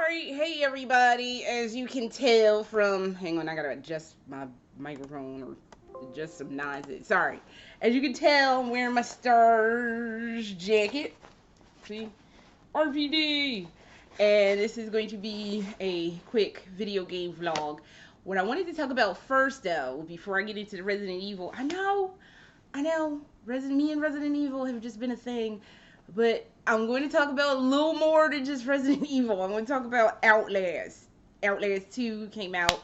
Alright, hey everybody, as you can tell from, hang on, I gotta adjust my microphone or adjust some noises, sorry. As you can tell, I'm wearing my Stars jacket, see, RPD, and this is going to be a quick video game vlog. What I wanted to talk about first though, before I get into the Resident Evil, I know, me and Resident Evil have just been a thing, but I'm going to talk about a little more than just Resident Evil. I'm going to talk about Outlast. Outlast 2 came out.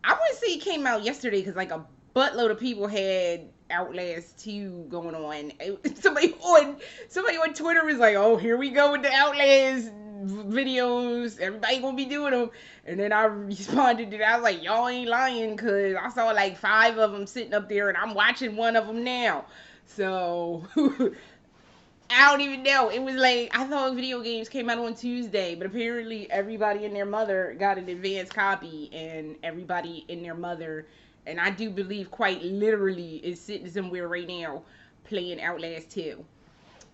I wouldn't say it came out yesterday because like a buttload of people had Outlast 2 going on. Somebody on Twitter was like, "Oh, here we go with the Outlast videos. Everybody gonna be doing them." And then I responded to that. I was like, "Y'all ain't lying," because I saw like 5 of them sitting up there, and I'm watching one of them now. So I don't even know. It was like, I thought video games came out on Tuesday, but apparently everybody and their mother got an advanced copy, and everybody and their mother, and I do believe quite literally, is sitting somewhere right now playing Outlast 2.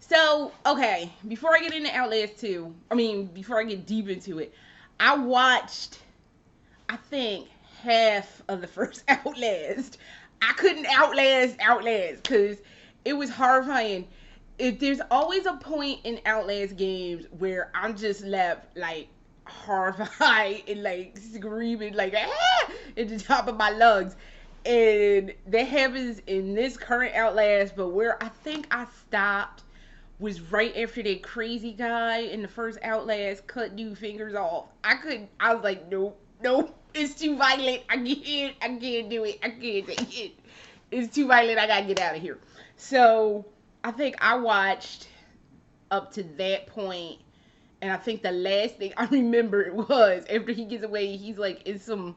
So, okay, before I get into Outlast 2, before I get deep into it, I watched, I think, half of the first Outlast. I couldn't Outlast because it was horrifying. There's always a point in Outlast games where I'm just left like horrified and like screaming like at the top of my lungs, and that happens in this current Outlast. But where I think I stopped was right after that crazy guy in the first Outlast cut dude fingers off. I was like, nope, it's too violent. I can't do it. I can't take it. It's too violent. I gotta get out of here. So I think I watched up to that point, and I think the last thing I remember was after he gets away, he's like in some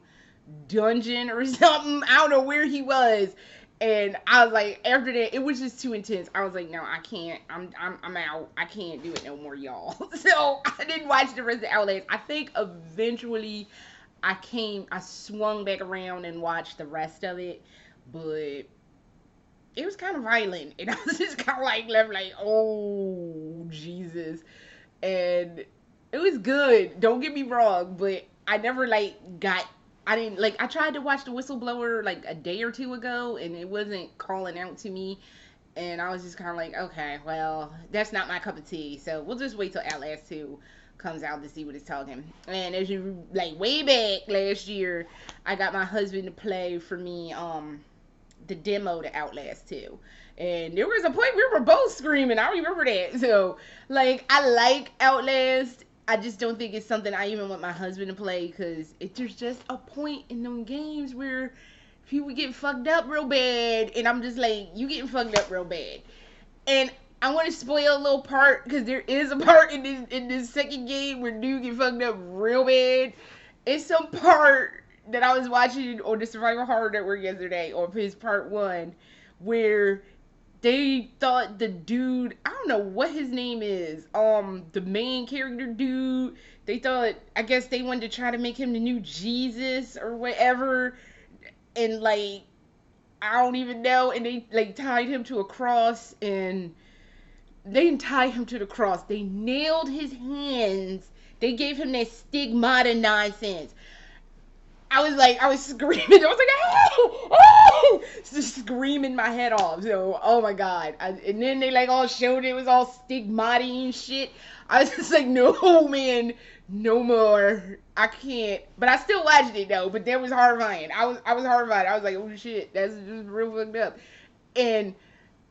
dungeon or something. I don't know where he was, and I was like, after that, it was just too intense. I was like, no, I can't. I'm out. I can't do it no more, y'all. So I didn't watch the rest of the Outlast. I think eventually I swung back around and watched the rest of it, but it was kind of violent, and I was just kind of like left like, oh Jesus, and it was good. Don't get me wrong, but I never I didn't like. I tried to watch The Whistleblower like a day or two ago, and it wasn't calling out to me, and I was just kind of like, okay, well, that's not my cup of tea. So we'll just wait till Outlast 2 comes out to see what it's talking. And as you like, way back last year, I got my husband to play for me the demo to Outlast 2. And there was a point we were both screaming. I remember that. So, like, I like Outlast. I just don't think it's something I even want my husband to play, because there's just a point in them games where people get fucked up real bad. And I'm just like, you getting fucked up real bad. And I want to spoil a little part, because there is a part in this second game where dude get fucked up real bad. It's some part that I was watching on the Survival Horror Network yesterday, on his part 1, where they thought the dude, I don't know what his name is, the main character dude, they thought, I guess they wanted to try to make him the new Jesus or whatever, and like, I don't even know, and they like tied him to a cross, and they didn't tie him to the cross, they nailed his hands, they gave him that stigmata nonsense. I was screaming. I was like, oh, oh! Just screaming my head off. So, oh my God. And then they like all showed it was all stigmata and shit. I was just like, no, man, no more. I can't. But I still watched it though. But that was horrifying. I was horrified. I was like, oh shit, that's just real fucked up. And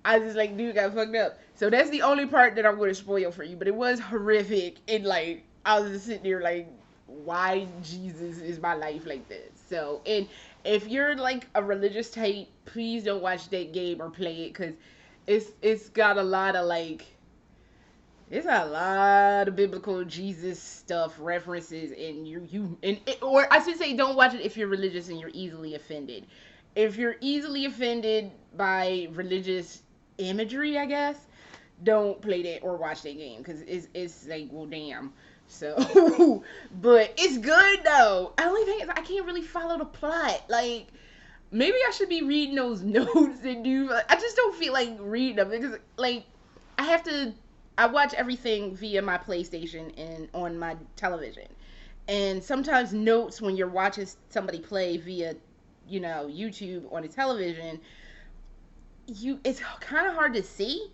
I was just like, dude got fucked up. So that's the only part that I'm going to spoil for you. But it was horrific. And like, I was just sitting there like, why Jesus is my life like this? So, and if you're like a religious type, please don't watch that game or play it, because it's got a lot of like, it's a lot of biblical Jesus stuff references, and or I should say, don't watch it if you're religious and you're easily offended. If you're easily offended by religious imagery, I guess, don't play that or watch that game, because it's like, well, damn. So, but it's good though. The only thing is I can't really follow the plot. Like, maybe I should be reading those notes and do. I just don't feel like reading them, because like I watch everything via my PlayStation and on my television, And sometimes notes when you're watching somebody play via, YouTube on a television, it's kind of hard to see.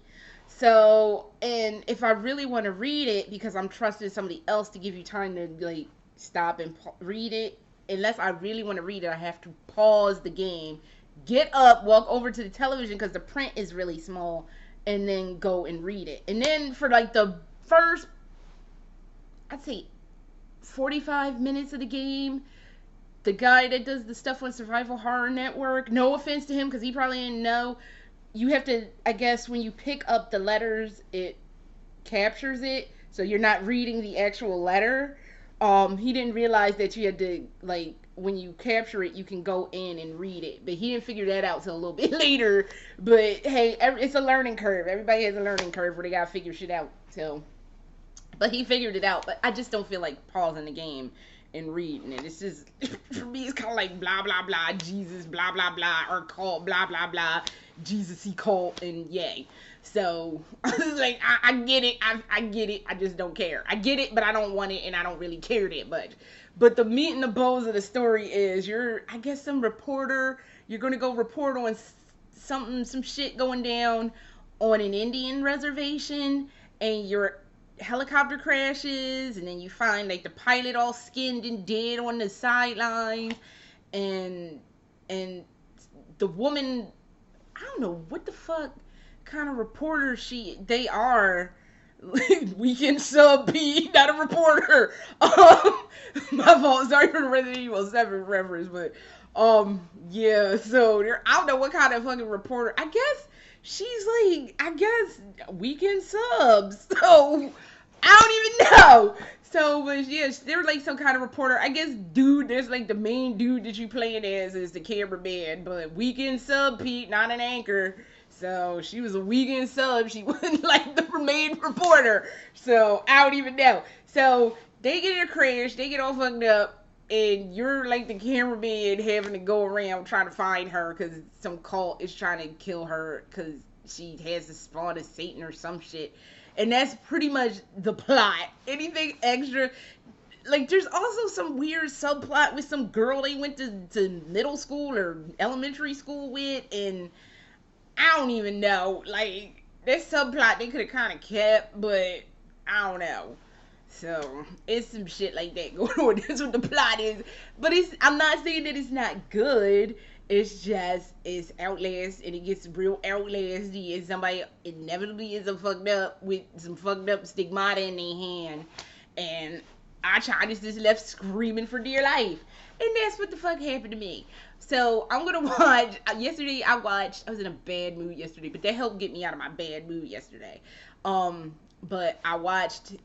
So, and if I really want to read it because I'm trusting somebody else to give you time to like stop and read it, unless I really want to read it, I have to pause the game, get up, walk over to the television because the print is really small, and then go and read it. And then for like the first, I'd say 45 minutes of the game, the guy that does the stuff on Survival Horror Network, no offense to him because he probably didn't know, you have to, I guess, when you pick up the letters, it captures it, so you're not reading the actual letter. He didn't realize that you had to, like, when you capture it, you can go in and read it, but he didn't figure that out till a little bit later. But hey, it's a learning curve. Everybody has a learning curve where they gotta figure shit out. So, but he figured it out. But I just don't feel like pausing the game and reading it. It's just, for me, it's kind of like blah blah blah, Jesus blah blah blah, or cult blah blah blah, Jesus he cult, and yay. So I was like, I get it, I get it, I just don't care. I get it, but I don't want it, and I don't really care that much. But the meat and the bones of the story is I guess some reporter, you're gonna go report on some shit going down on an Indian reservation, and your helicopter crashes, and then you find like the pilot all skinned and dead on the sidelines, and the woman, I don't know what the fuck kind of reporter they are. Weekend sub P, not a reporter. My fault. Sorry for the Resident Evil 7 reference, but yeah. So I don't know what kind of fucking reporter. I guess she's like, weekend subs. So I don't even know. So, but yeah, they're like some kind of reporter. I guess there's like the main dude that you playing as is the cameraman, but weekend sub Pete, not an anchor. So she was a weekend sub. She wasn't like the main reporter. So I don't even know. So they get in a crash. They get all fucked up. And you're like the cameraman having to go around trying to find her because some cult is trying to kill her because she has the spawn of Satan or some shit. And that's pretty much the plot. Anything extra? Like, there's also some weird subplot with some girl they went to middle school or elementary school with, and I don't even know. Like, that subplot they could have kind of kept, but I don't know. So, it's some shit like that going on. That's what the plot is. But I'm not saying that it's not good. It's Outlast, and it gets real Outlasty, and somebody inevitably is fucked up with some fucked up stigmata in their hand, and our child is just left screaming for dear life. And that's what the fuck happened to me. So I'm gonna watch. Yesterday I was in a bad mood yesterday, but that helped get me out of my bad mood yesterday. But I watched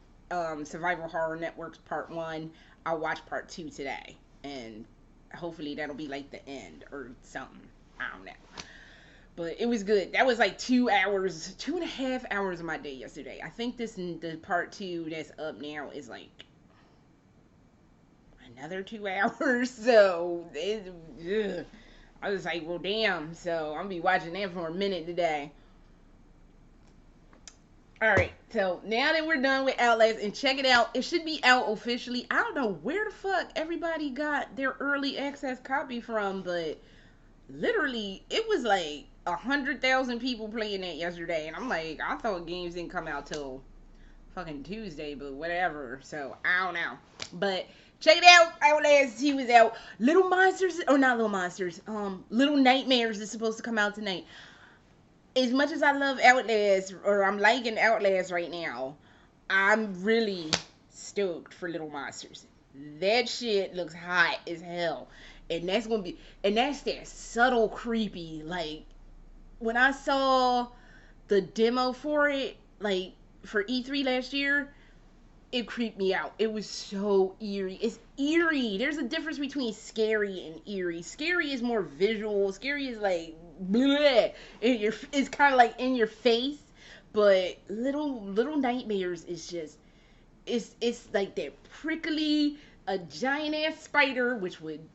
Survival Horror Network's Part 1. I'll watch Part 2 today, and hopefully that'll be like the end or something. I don't know. But it was good. That was like 2.5 hours of my day yesterday. I think the part 2 that's up now is like another 2 hours. So I was like, well, damn. So I'm gonna be watching that for a minute today. Alright, so now that we're done with Outlast, and check it out, it should be out officially. I don't know where the fuck everybody got their early access copy from, but literally, it was like 100,000 people playing it yesterday, and I'm like, I thought games didn't come out till fucking Tuesday, but whatever, so I don't know. But check it out, Outlast 2 is out. Little Nightmares is supposed to come out tonight. As much as I love Outlast, or I'm liking Outlast right now, I'm really stoked for Little Monsters. That shit looks hot as hell. And that's that subtle creepy. Like, when I saw the demo for it, like, for E3 last year, it creeped me out. It was so eerie. It's eerie. There's a difference between scary and eerie. Scary is more visual. Scary is like, bleh. It's kind of like in your face. But Little Nightmares is just, it's like that prickly, a giant ass spider, which would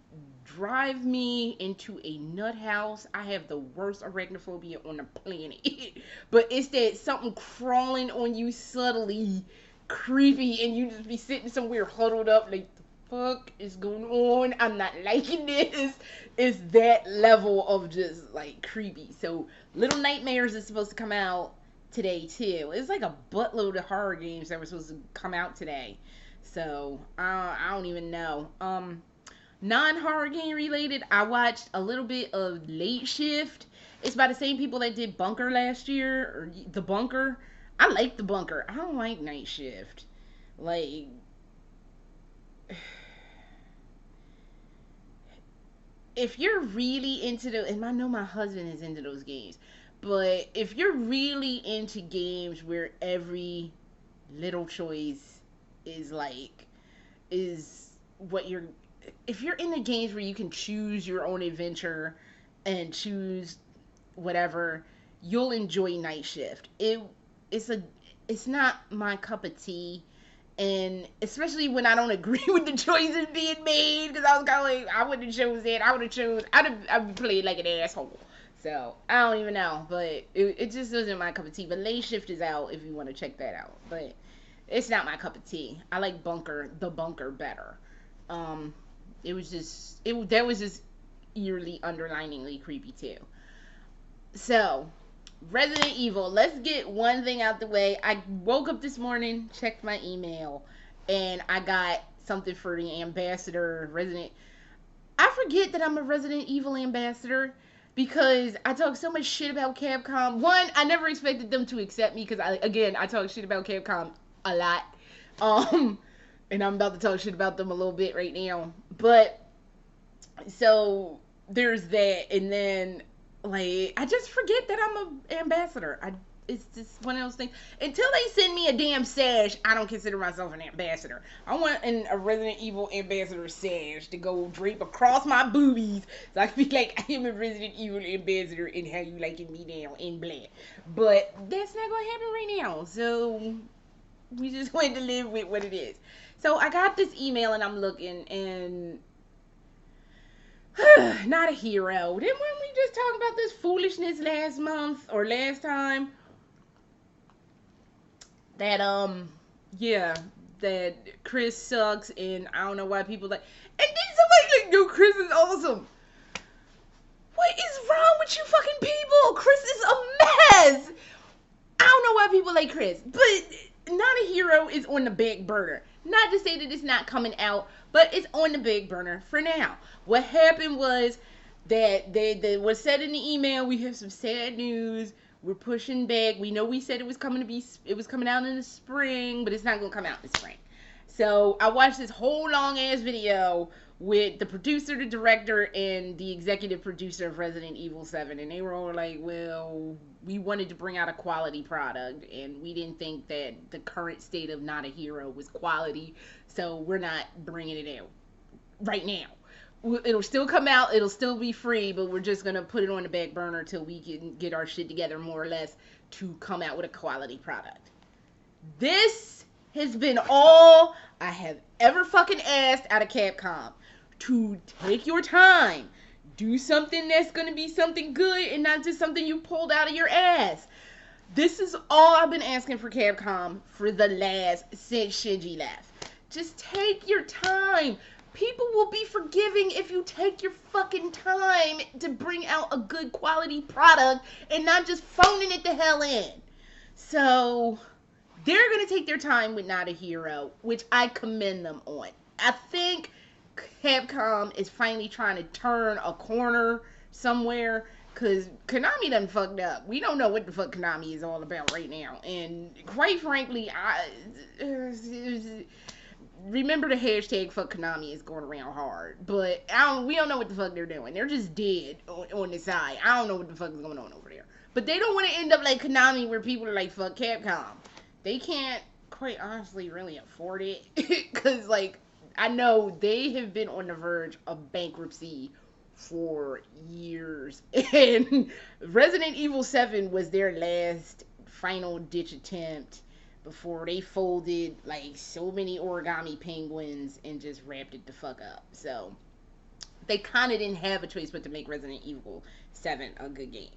drive me into a nut house. I have the worst arachnophobia on the planet. But it's that something crawling on you subtly, creepy, and you just be sitting somewhere huddled up like, fuck is going on? I'm not liking this. It's that level of just like creepy. So Little Nightmares is supposed to come out today too. It's like a buttload of horror games that were supposed to come out today. So I don't even know. Non-horror game related, I watched a little bit of Late Shift. It's by the same people that did Bunker last year, or The Bunker. I like The Bunker. I don't like Night Shift. Like, if you're really into the, and I know my husband is into those games, but if you're really into games where every little choice is like, is what you're, if you're into games where you can choose your own adventure and choose whatever, you'll enjoy Night Shift. It's a, it's not my cup of tea, and especially when I don't agree with the choices being made, because I was kind of like, I wouldn't have chose it. I'd played like an asshole. So I don't even know, but it just wasn't my cup of tea. But Late Shift is out if you want to check that out, but it's not my cup of tea. I like The Bunker better. Um, it was just that was just eerily, underliningly creepy too. So, Resident Evil. Let's get one thing out the way. I woke up this morning, checked my email, and I got something for the ambassador Resident. I forget that I'm a Resident Evil ambassador because I talk so much shit about Capcom. One, I never expected them to accept me because I talk shit about Capcom a lot. Um, and I'm about to talk shit about them a little bit right now. But so there's that, and then like I just forget that I'm an ambassador. It's just one of those things. Until they send me a damn sash, I don't consider myself an ambassador. I want a Resident Evil ambassador sash to go drape across my boobies so I can be like, I am a Resident Evil ambassador and how you liking me now in black. But that's not gonna happen right now. So we just want to live with what it is. So I got this email and I'm looking, and Not a Hero. Didn't we just talk about this foolishness last month or last time? That yeah, that Chris sucks, and I don't know why people like. And then somebody like, yo, Chris is awesome. What is wrong with you fucking people? Chris is a mess. I don't know why people like Chris, but Not a Hero is on the back burner. Not to say that it's not coming out, but it's on the back burner for now. What happened was that they was said in the email, we have some sad news. We're pushing back. We know we said it was coming out in the spring, but it's not gonna come out in the spring. So I watched this whole long ass video with the producer, the director, and the executive producer of Resident Evil 7, and they were all like, well, we wanted to bring out a quality product, and we didn't think that the current state of Not a Hero was quality, so we're not bringing it out right now. It'll still come out, it'll still be free, but we're just gonna put it on the back burner till we can get our shit together more or less to come out with a quality product. This has been all I have ever fucking asked out of Capcom. To take your time, do something that's gonna be something good and not just something you pulled out of your ass. This is all I've been asking for Capcom for the last, since Shinji left. Just take your time. People will be forgiving if you take your fucking time to bring out a good quality product and not just phoning it the hell in. So they're going to take their time with Not a Hero, which I commend them on. I think Capcom is finally trying to turn a corner somewhere, because Konami done fucked up. We don't know what the fuck Konami is all about right now. And quite frankly, remember the hashtag fuck Konami is going around hard. But we don't know what the fuck they're doing. They're just dead on the side. I don't know what the fuck is going on over there. But they don't want to end up like Konami, where people are like, fuck Capcom. They can't, quite honestly, really afford it. Because, like, I know they have been on the verge of bankruptcy for years. And Resident Evil 7 was their last final ditch attempt before they folded like so many origami penguins and just wrapped it the fuck up. So they kind of didn't have a choice but to make Resident Evil 7 a good game.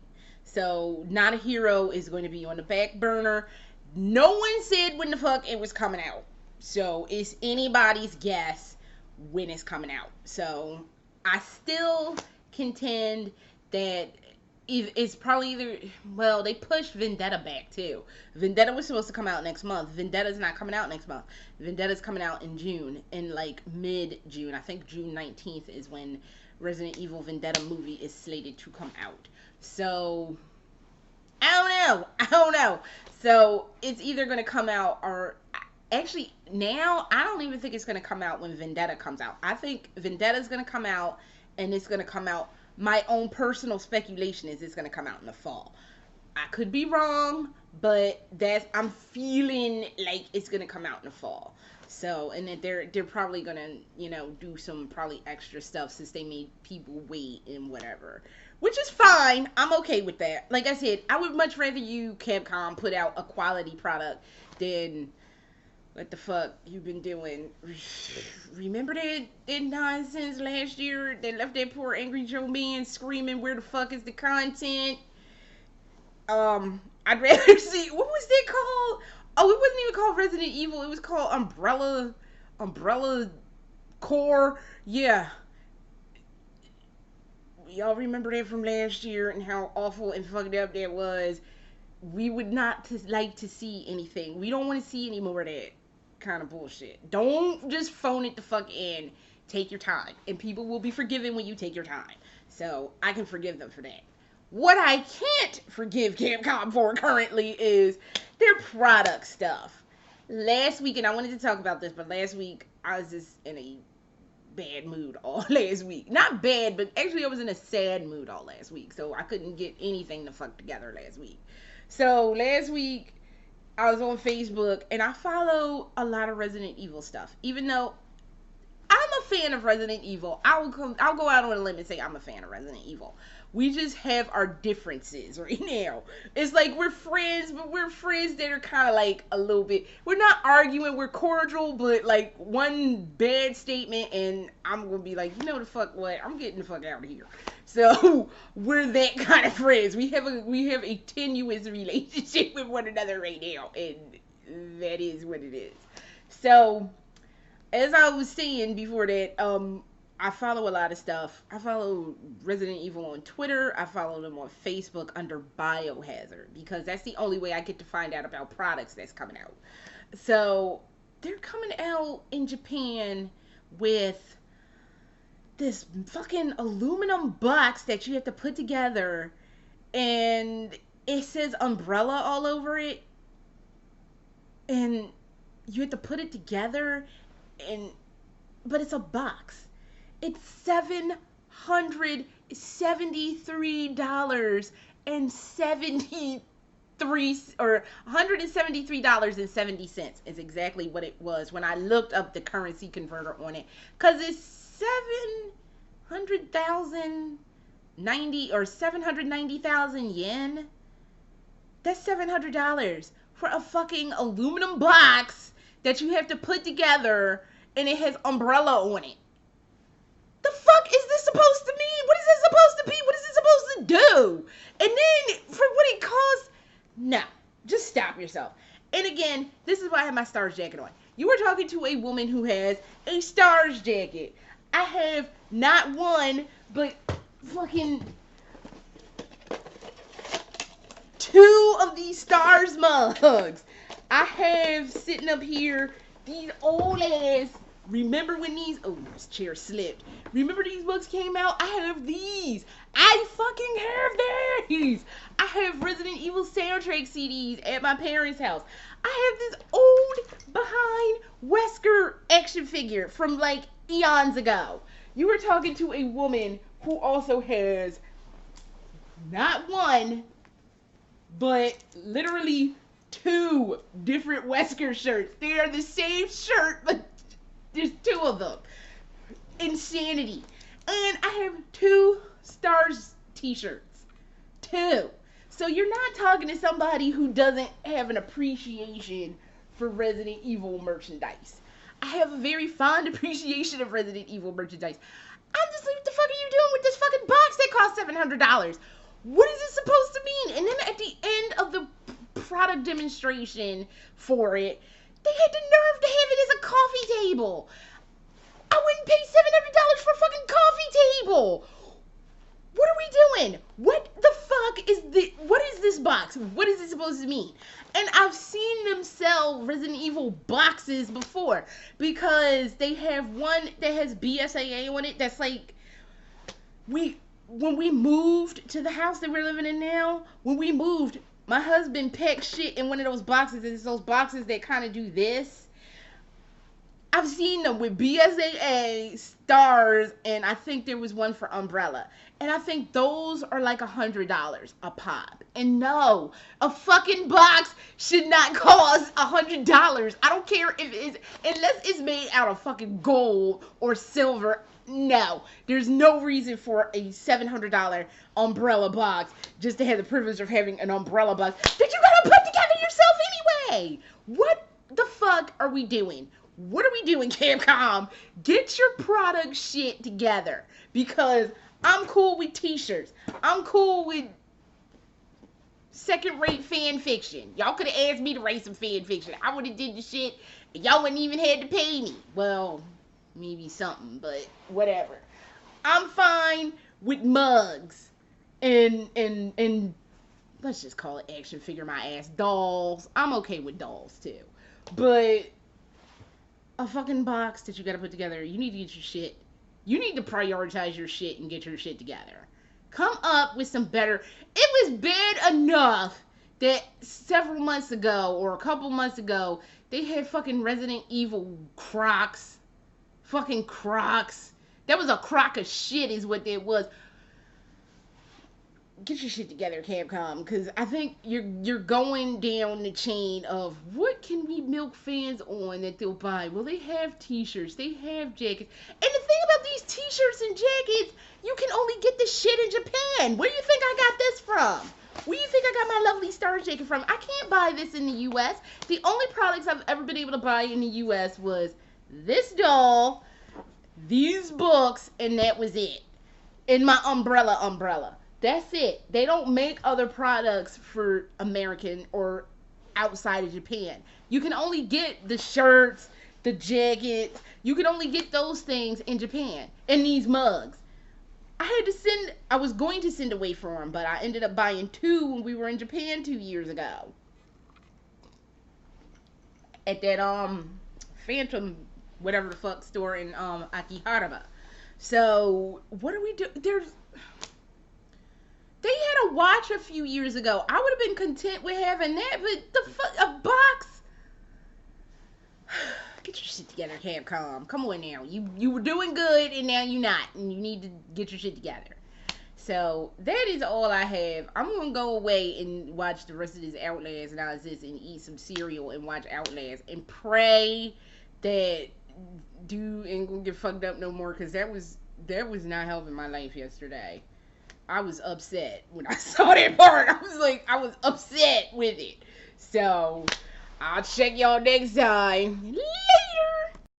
So Not a Hero is going to be on the back burner. No one said when the fuck it was coming out. So it's anybody's guess when it's coming out. So I still contend that it's probably either, well, they pushed Vendetta back too. Vendetta was supposed to come out next month. Vendetta's not coming out next month. Vendetta's coming out in June, in like mid-June. I think June 19th is when Resident Evil Vendetta movie is slated to come out. So I don't know. So it's either going to come out, or actually now I don't even think it's going to come out when Vendetta comes out. I think Vendetta's going to come out, and it's going to come out, my own personal speculation is it's going to come out in the fall. I could be wrong, but I'm feeling like it's going to come out in the fall. So, and that they're probably going to, do some probably extra stuff since they made people wait and whatever. Which is fine. I'm okay with that. Like I said, I would much rather you, Capcom, put out a quality product than what the fuck you've been doing. Remember that nonsense last year that left that poor Angry Joe man screaming, where the fuck is the content? I'd rather see, what was that called? Oh, it wasn't even called Resident Evil. It was called Umbrella Core. Yeah. Y'all remember that from last year and how awful and fucked up that was. We would not like to see anything. We don't want to see any more of that kind of bullshit. Don't just phone it the fuck in. Take your time. And people will be forgiven when you take your time. So, I can forgive them for that. What I can't forgive Capcom for currently is their product stuff. Last week, and I wanted to talk about this, but last week I was just in a bad mood all last week. Not bad, but actually I was in a sad mood all last week. So I couldn't get anything to fuck together last week. So last week I was on Facebook and I follow a lot of Resident Evil stuff. Even though I'm a fan of Resident Evil, I'll go out on a limb and say I'm a fan of Resident Evil. We just have our differences right now. It's like we're friends, but we're friends that are kind of like a little bit, we're not arguing, we're cordial, but like one bad statement and I'm going to be like, you know the fuck what, I'm getting the fuck out of here. So we're that kind of friends. We have a tenuous relationship with one another right now, and that is what it is. So as I was saying before that, I follow a lot of stuff. I follow Resident Evil on Twitter. I follow them on Facebook under Biohazard because that's the only way I get to find out about products that's coming out. So they're coming out in Japan with this fucking aluminum box that you have to put together, and it says Umbrella all over it, and you have to put it together, but it's a box. It's $773.73 or $173.70 is exactly what it was when I looked up the currency converter on it, because it's 790,000 yen. That's $700 for a fucking aluminum box that you have to put together, and it has Umbrella on it. The fuck is this supposed to mean? What is this supposed to be? What is it supposed to do? And then for what it costs, no, just stop yourself. And again, this is why I have my Stars jacket on. You are talking to a woman who has a Stars jacket. I have not one, but fucking 2 of these Stars mugs. I have sitting up here these old ass. Remember when these, oh, this chair slipped. Remember these books came out? I have these. I fucking have these. I have Resident Evil soundtrack CDs at my parents' house. I have this old behind Wesker action figure from like eons ago. You were talking to a woman who also has not one, but literally 2 different Wesker shirts. They are the same shirt, but there's 2 of them. Insanity. And I have 2 Stars t-shirts. 2. So you're not talking to somebody who doesn't have an appreciation for Resident Evil merchandise. I have a very fond appreciation of Resident Evil merchandise. I'm just like, what the fuck are you doing with this fucking box that costs $700? What is it supposed to mean? And then at the end of the product demonstration for it, they had the nerve to have it as a coffee table. I wouldn't pay $700 for a fucking coffee table. What are we doing? What the fuck what is this box? What is it supposed to mean? And I've seen them sell Resident Evil boxes before because they have one that has BSAA on it that's like, when we moved to the house that we're living in now, when we moved, my husband packed shit in one of those boxes. It's those boxes that kind of do this. I've seen them with BSAA, stars, and I think there was one for Umbrella. And I think those are like $100 a pop. And no, a fucking box should not cost $100. I don't care if it's, unless it's made out of fucking gold or silver. No, there's no reason for a $700 Umbrella box just to have the privilege of having an Umbrella box that you gotta put together yourself anyway. What the fuck are we doing? What are we doing, Capcom? Get your product shit together. Because I'm cool with t-shirts. I'm cool with second-rate fan fiction. Y'all could have asked me to write some fan fiction. I would have did the shit. And y'all wouldn't even had to pay me. Well, maybe something, but whatever. I'm fine with mugs and let's just call it action figure my ass dolls. I'm okay with dolls too. But a fucking box that you gotta put together, you need to get your shit. You need to prioritize your shit and get your shit together. Come up with some better. It was bad enough that several months ago or a couple months ago, they had fucking Resident Evil Crocs. Fucking Crocs. That was a crock of shit is what it was. Get your shit together, Capcom, because I think you're going down the chain of what can we milk fans on that they'll buy. Well, they have t-shirts, they have jackets, and the thing about these t-shirts and jackets, you can only get this shit in Japan. Where do you think I got this from? Where do you think I got my lovely Star jacket from? I can't buy this in the U.S. The only products I've ever been able to buy in the U.S. was this doll, these books, and that was it. And my umbrella. That's it. They don't make other products for American or outside of Japan. You can only get the shirts, the jackets. You can only get those things in Japan. And these mugs. I was going to send away for them, but I ended up buying 2 when we were in Japan 2 years ago. At that, Phantom, whatever the fuck store in, Akihabara. So, what do we do? They had a watch a few years ago. I would have been content with having that, but a box? Get your shit together, Capcom. Come on now. You were doing good, and now you're not, and you need to get your shit together. So, that is all I have. I'm going to go away and watch the rest of this Outlast nonsense and eat some cereal and watch Outlast and pray that dude ain't going to get fucked up no more, because that was not helping my life yesterday. I was upset when I saw that part. I was upset with it. So, I'll check y'all next time. Later!